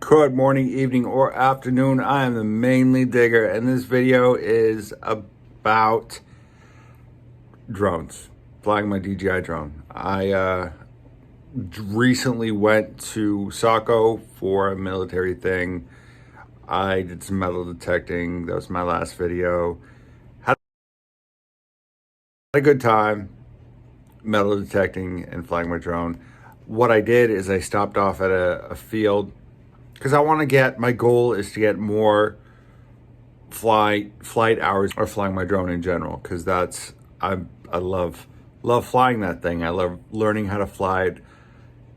Good morning, evening, or afternoon. I am the Mainly Digger, and this video is about drones, flying my DJI drone. I recently went to Saco for a military thing. I did some metal detecting. That was my last video. Had a good time metal detecting and flying my drone. What I did is I stopped off at a field because I want to get, my goal is to get more flight hours or flying my drone in general, because that's, I love flying that thing. I love learning how to fly it.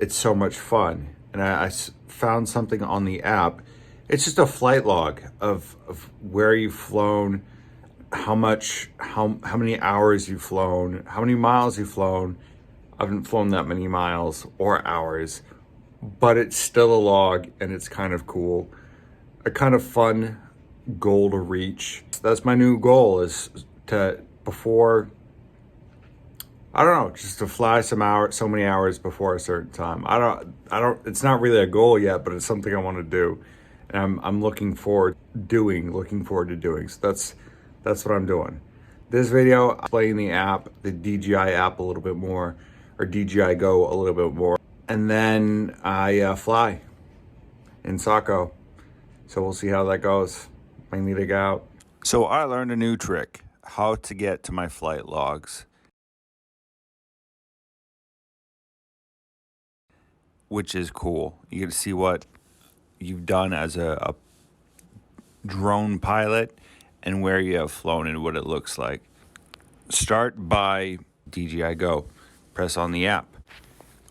It's so much fun. And I found something on the app. It's just a flight log of where you've flown, how many hours you've flown, how many miles you've flown. I haven't flown that many miles or hours, but it's still a log, and it's kind of cool. A kind of fun goal to reach. That's my new goal, is to, before, I don't know, just to fly so many hours before a certain time. I don't, it's not really a goal yet, but it's something I want to do. And I'm looking forward to doing. So that's what I'm doing. This video, I'm playing the app, the DJI app a little bit more, or DJI Go a little bit more. And then I fly in Saco. So we'll see how that goes. I need to go out. So I learned a new trick, how to get to my flight logs, which is cool. You get to see what you've done as a drone pilot and where you have flown and what it looks like. Start by DJI Go. Press on the app,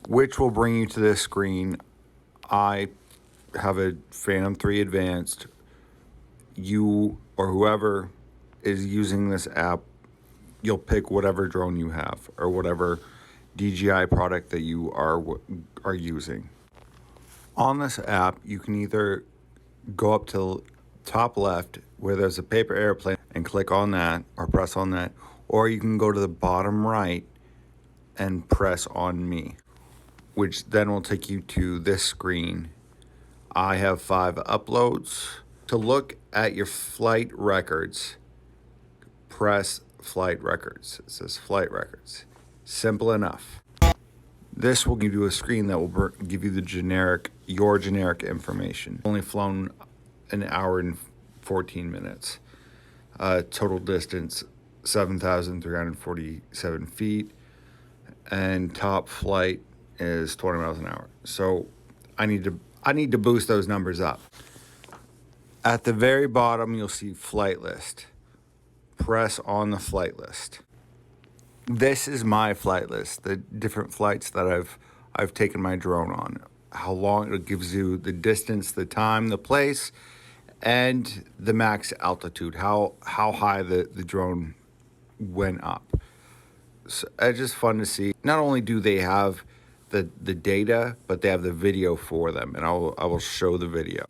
which will bring you to this screen. I have a Phantom 3 Advanced. You or whoever is using this app, you'll pick whatever drone you have or whatever DJI product that you are using. On this app, you can either go up to top left where there's a paper airplane and click on that or press on that, or you can go to the bottom right and press on me, which then will take you to this screen. I have 5 uploads. To look at your flight records, press flight records. It says flight records. Simple enough. This will give you a screen that will give you your generic information. Only flown an hour and 14 minutes. Total distance, 7,347 feet. And top flight is 20 miles an hour. So I need to boost those numbers up. At the very bottom, you'll see flight list. Press on the flight list. This is my flight list, the different flights that I've taken my drone on. How long, it gives you the distance, the time, the place, and the max altitude, how high the drone went up. So it's just fun to see. Not only do they have the data, but they have the video for them, and I will show the video.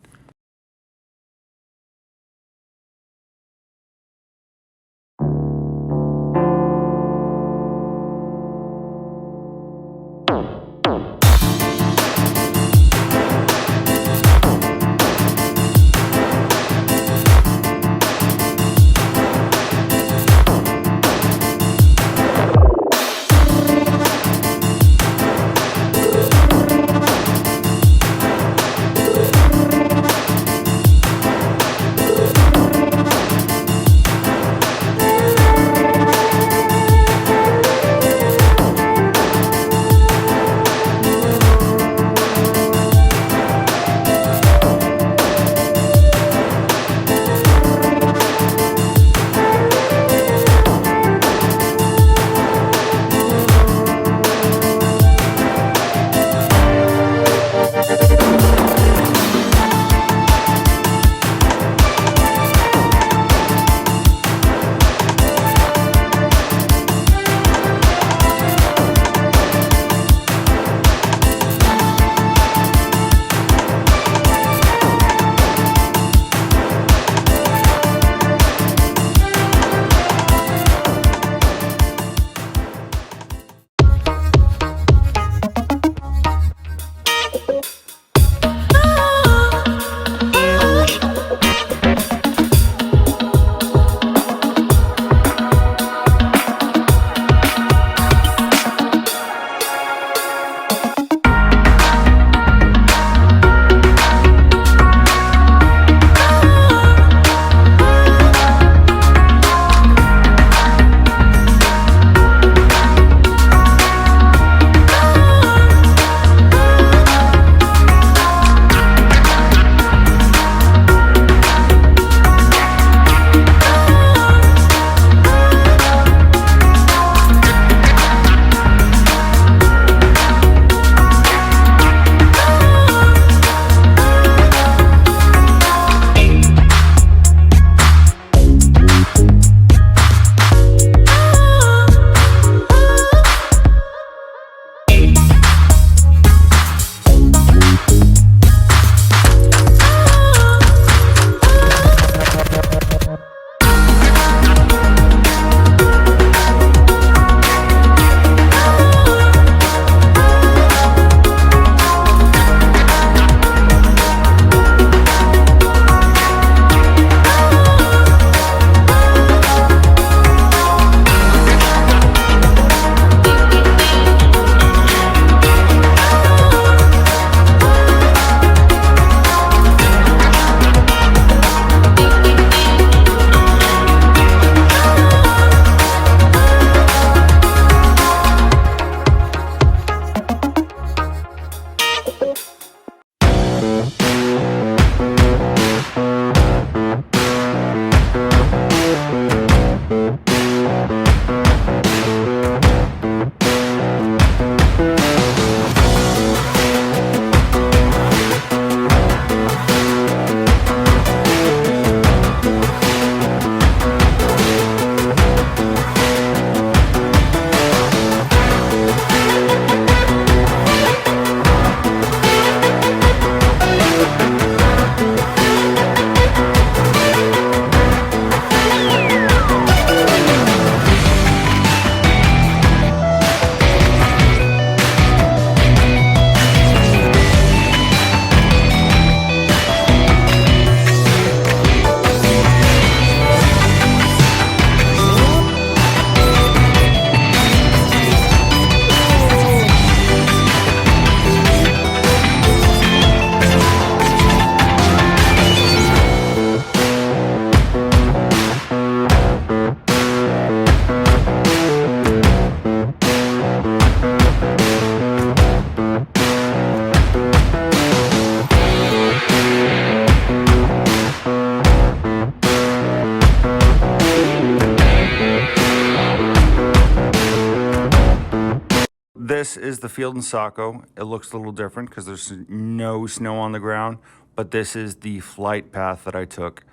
this is the field in Saco. It looks a little different because there's no snow on the ground, but this is the flight path that I took.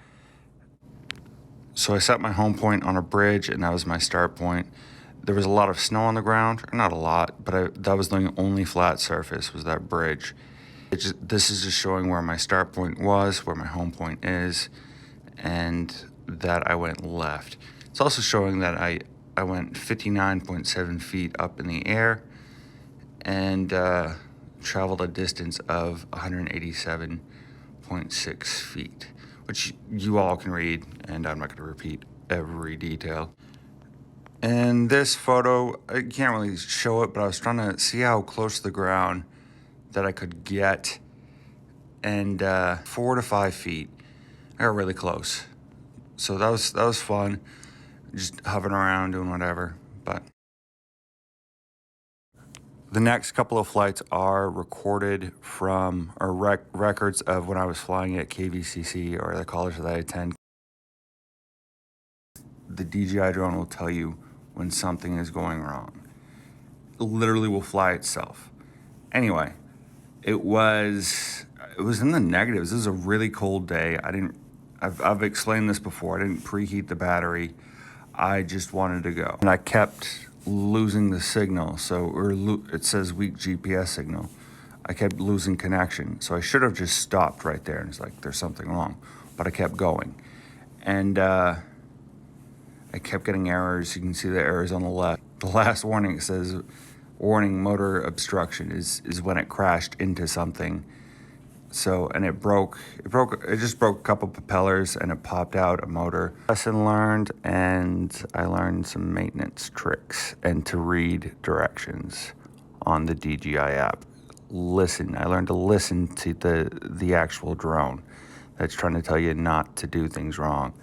So I set my home point on a bridge, and that was my start point. There was a lot of snow on the ground, or not a lot, but that was the only flat surface, was that bridge. This is just showing where my start point was, where my home point is, and that I went left. It's also showing that I went 59.7 feet up in the air and traveled a distance of 187.6 feet, which you all can read, and I'm not going to repeat every detail. And this photo, I can't really show it, but I was trying to see how close to the ground that I could get, and 4 to 5 feet. I got really close. So that was fun, just hovering around, doing whatever. But the next couple of flights are recorded from, or records of when I was flying at KVCC, or the college that I attend. The DJI drone will tell you when something is going wrong. It literally will fly itself. Anyway, it was in the negatives. This is a really cold day. I've explained this before. I didn't preheat the battery. I just wanted to go. And I kept losing the signal. It says weak GPS signal. I kept losing connection. So I should have just stopped right there. And it's like, there's something wrong. But I kept going. And I kept getting errors. You can see the errors on the left. The last warning, it says, warning motor obstruction, is when it crashed into something. So, and it just broke a couple propellers, and it popped out a motor. Lesson learned, and I learned some maintenance tricks and to read directions on the DJI app. I learned to listen to the actual drone that's trying to tell you not to do things wrong.